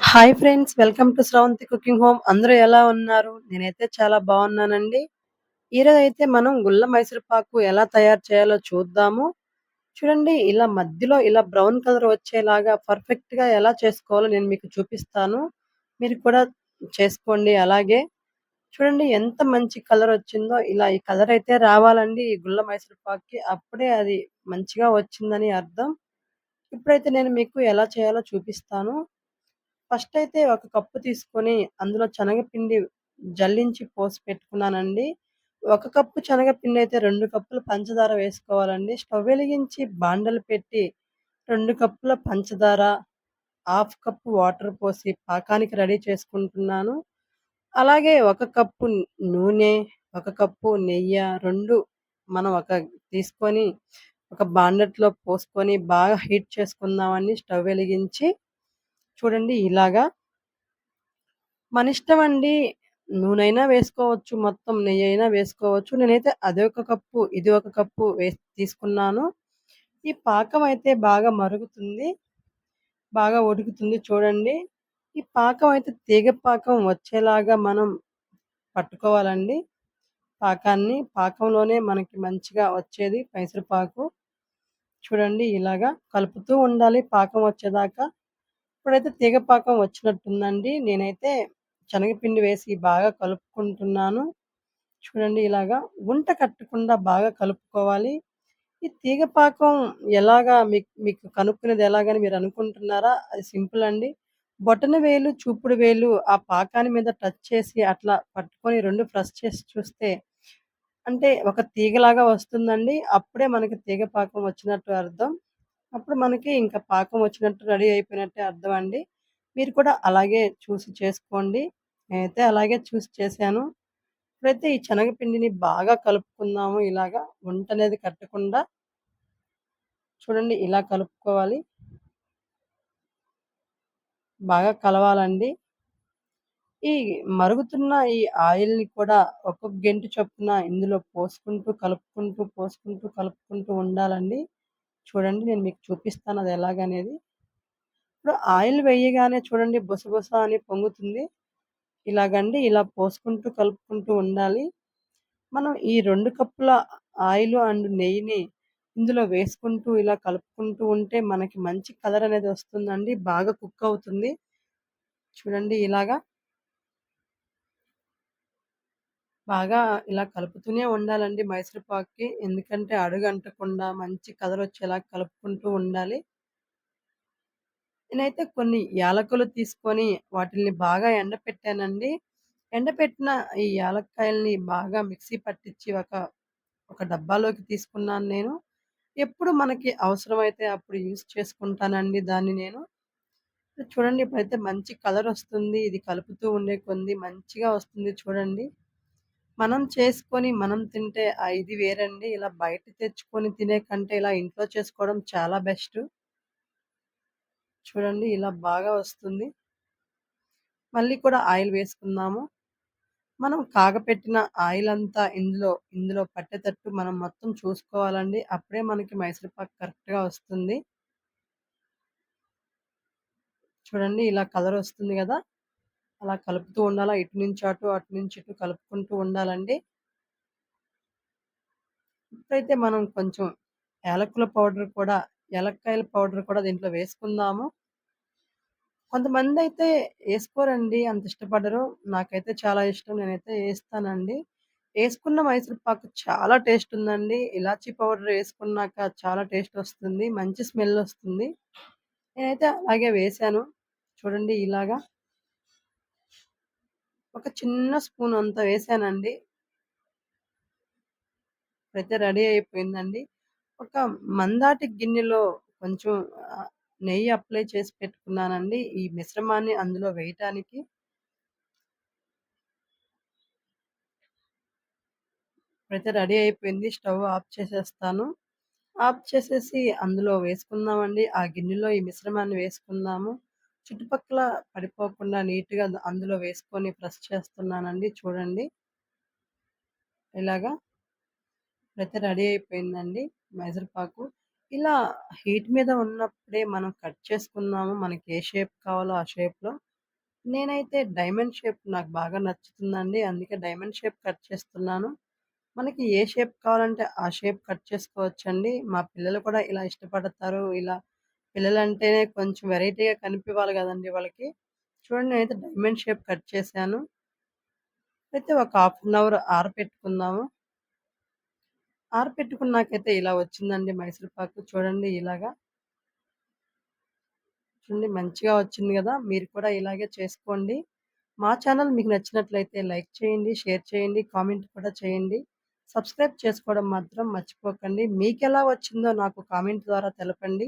Hi friends. Welcome to Sravanthi cooking home. అందరూ ఎలా ఉన్నారు? నేనైతే చాలా బావున్నానండి. ఈరోజైతే మనం గుల్ల మైసూర్ పాకు ఎలా తయారు చేయాలో చూద్దాము. చూడండి, ఇలా మధ్యలో ఇలా బ్రౌన్ కలర్ వచ్చేలాగా పర్ఫెక్ట్‌గా ఎలా చేసుకోవాలో నేను మీకు చూపిస్తాను. మీరు కూడా చేసుకోండి అలాగే. చూడండి ఎంత మంచి కలర్ వచ్చిందో. ఇలా ఈ కలర్ అయితే రావాలండి ఈ గుల్ల మైసూర్ పాక్‌కి. అప్పుడే అది మంచిగా వచ్చిందని అర్థం. ఇప్పుడైతే నేను మీకు ఎలా చేయాలో చూపిస్తాను. ఫస్ట్ అయితే ఒక కప్పు తీసుకొని అందులో శనగపిండి జల్లించి పోసి పెట్టుకున్నానండి. ఒక కప్పు శనగపిండి అయితే 2 కప్పులు పంచదార వేసుకోవాలండి. స్టవ్ వెలిగించి బాండలు పెట్టి 2 కప్పుల పంచదార, హాఫ్ కప్పు వాటర్ పోసి పాకానికి రెడీ చేసుకుంటున్నాను. అలాగే ఒక కప్పు నూనె, ఒక కప్పు నెయ్య 2 మనం తీసుకొని ఒక బాండట్లో పోసుకొని బాగా హీట్ చేసుకుందామండి స్టవ్ వెలిగించి. చూడండి ఇలాగా మనిష్టమండి. నూనెైనా వేసుకోవచ్చు, మొత్తం నెయ్యైనా వేసుకోవచ్చు. నేనైతే అదొక కప్పు, ఇది ఒక కప్పు తీసుకున్నాను. ఈ పాకం అయితే బాగా మరుగుతుంది. బాగా ఉడుకుతుంది చూడండి. ఈ పాకం అయితే తీగ పాకం వచ్చేలాగా మనం పట్టుకోవాలండి పాకాన్ని. పాకంలోనే మనకి మంచిగా వచ్చేది మైసూర్ పాకు. చూడండి ఇలాగా కలుపుతూ ఉండాలి పాకం వచ్చేదాకా. ఇప్పుడైతే తీగ పాకం వచ్చినట్టుందండి. నేనైతే శనగపిండి వేసి బాగా కలుపుకుంటున్నాను. చూడండి ఇలాగా ఉంట కట్టకుండా బాగా కలుపుకోవాలి. ఈ తీగ పాకం ఎలాగా మీకు కనుక్కునేది ఎలాగని మీరు అనుకుంటున్నారా? అది సింపుల్ అండి. బొటన వేలు, చూపుడు వేలు ఆ పాకాని మీద టచ్ చేసి అట్లా పట్టుకొని 2 ప్రెస్ చేసి చూస్తే అంటే ఒక తీగలాగా వస్తుందండి. అప్పుడే మనకి తీగ పాకం వచ్చినట్టు అర్థం. అప్పుడు మనకి ఇంకా పాకం వచ్చినట్టు రెడీ అయిపోయినట్టే అర్థం అండి. మీరు కూడా అలాగే చూసి చేసుకోండి. నేనైతే అలాగే చూసి చేశాను. ఇప్పుడైతే ఈ శనగపిండిని బాగా కలుపుకుందాము ఇలాగా ఉంటనేది కట్టకుండా. చూడండి ఇలా కలుపుకోవాలి. బాగా కలవాలండి. ఈ మరుగుతున్న ఈ ఆయిల్‌ని కూడా ఒక్కొక్క గెంటు చొప్పున ఇందులో పోసుకుంటూ, కలుపుకుంటూ, పోసుకుంటూ, కలుపుకుంటూ ఉండాలండి. చూడండి నేను మీకు చూపిస్తాను అది ఎలాగనేది. ఇప్పుడు ఆయిల్ వేయగానే చూడండి బుసబుస అని పొంగుతుంది. ఇలాగండి ఇలా పోసుకుంటూ, కలుపుకుంటూ ఉండాలి. మనం ఈ 2 కప్పుల ఆయిలు అండ్ నెయ్యిని ఇందులో వేసుకుంటూ ఇలా కలుపుకుంటూ ఉంటే మనకి మంచి కలర్ అనేది వస్తుందండి. బాగా కుక్ అవుతుంది. చూడండి ఇలాగా బాగా ఇలా కలుపుతూనే ఉండాలండి మైసూర్ పాక్‌కి. ఎందుకంటే అడుగంటకుండా మంచి కలర్ వచ్చేలాగా కలుపుకుంటూ ఉండాలి. నేనైతే కొన్ని యాలకులు తీసుకొని వాటిల్ని బాగా ఎండపెట్టానండి. ఎండపెట్టిన ఈ యాలక్కాయల్ని బాగా మిక్సీ పట్టించి ఒక డబ్బాలోకి తీసుకున్నాను నేను. ఎప్పుడు మనకి అవసరమైతే అప్పుడు యూజ్ చేసుకుంటానండి దాన్ని నేను. చూడండి ఇప్పుడైతే మంచి కలరొస్తుంది. ఇది కలుపుతూ ఉండే కొంది మంచిగా వస్తుంది చూడండి. మనం చేసుకొని మనం తింటే ఇది వేరండి. ఇలా బయట తెచ్చుకొని తినే కంటే ఇలా ఇంట్లో చేసుకోవడం చాలా బెస్ట్. చూడండి ఇలా బాగా వస్తుంది. మళ్ళీ కూడా ఆయిల్ వేసుకుందాము. మనం కాగపెట్టిన ఆయిలంతా ఇందులో పట్టేటట్టు మనం మొత్తం చూసుకోవాలండి. అప్పుడే మనకి మైసూర్ పాక్ కరెక్ట్‌గా వస్తుంది. చూడండి ఇలా కలరొస్తుంది గదా! అలా కలుపుతూ ఉండాలా. ఇటు నుంచి అటు, అటు నుంచి ఇటు కలుపుకుంటూ ఉండాలండి. ఇప్పుడైతే మనం కొంచెం యాలకుల పౌడర్ కూడా యాలక్కాయల పౌడర్ కూడా దీంట్లో వేసుకుందాము. కొంతమందైతే ఏసుకోరండి. అంత ఇష్టపడరు. నాకైతే చాలా ఇష్టం. నేనైతే ఏస్తానండి. ఏసుకున్న మైసూర్ పాకు చాలా టేస్ట్ ఉందండి. ఇలాచీ పౌడర్ ఏసుకున్నాక చాలా టేస్ట్ వస్తుంది. మంచి స్మెల్ వస్తుంది. నేనైతే అలాగే వేశాను. చూడండి ఇలాగా ఒక చిన్న స్పూన్ అంత వేశానండి. ఇప్పుడైతే రెడీ అయిపోయిందండి. ఒక మందాటి గిన్నెలో కొంచెం నెయ్యి అప్లై చేసి పెట్టుకున్నానండి. ఈ మిశ్రమాన్ని అందులో వేయటానికి. ఇప్పుడైతే రెడీ అయిపోయింది. స్టవ్ ఆఫ్ చేసేస్తాను. ఆఫ్ చేసేసి అందులో వేసుకుందామండి. ఆ గిన్నెలో ఈ మిశ్రమాన్ని వేసుకుందాము. చుట్టుపక్కల పడిపోకుండా నీట్‌గా అందులో వేసుకొని ప్రెస్ చేస్తున్నానండి. చూడండి. ఇలాగా ఇప్పుడైతే రెడీ అయిపోయిందండి మైసూర్ పాకు. ఇలా హీట్ మీద ఉన్నప్పుడే మనం కట్ చేసుకుందాము. మనకి ఏ షేప్ కావాలో ఆ షేప్‌లో. నేనైతే డైమండ్ షేప్ నాకు బాగా నచ్చుతుందండి. అందుకే డైమండ్ షేప్ కట్ చేస్తున్నాను. మనకి ఏ షేప్ కావాలంటే ఆ షేప్ కట్ చేసుకోవచ్చండి. మా పిల్లలు కూడా ఇలా ఇష్టపడతారు. ఇలా పిల్లలంటేనే కొంచెం వెరైటీగా కనిపివ్వాలి గదండీ వాళ్ళకి. చూడండి నేనైతే డైమండ్ షేప్ కట్ చేశాను. అయితే ఒక హాఫ్ అన్ అవర్ ఆరపెట్టుకుందాము. ఆరపెట్టుకున్నాకైతే ఇలా వచ్చిందండి మైసూర్ పాకు. చూడండి ఇలాగా. చూడండి మంచిగా వచ్చింది గదా! మీరు కూడా ఇలాగే చేసుకోండి. మా ఛానల్ మీకు నచ్చినట్లయితే లైక్ చేయండి, షేర్ చేయండి, కామెంట్ కూడా చేయండి. సబ్స్క్రైబ్ చేసుకోవడం మాత్రం మర్చిపోకండి. మీకెలా వచ్చిందో నాకు కామెంట్ ద్వారా తెలపండి.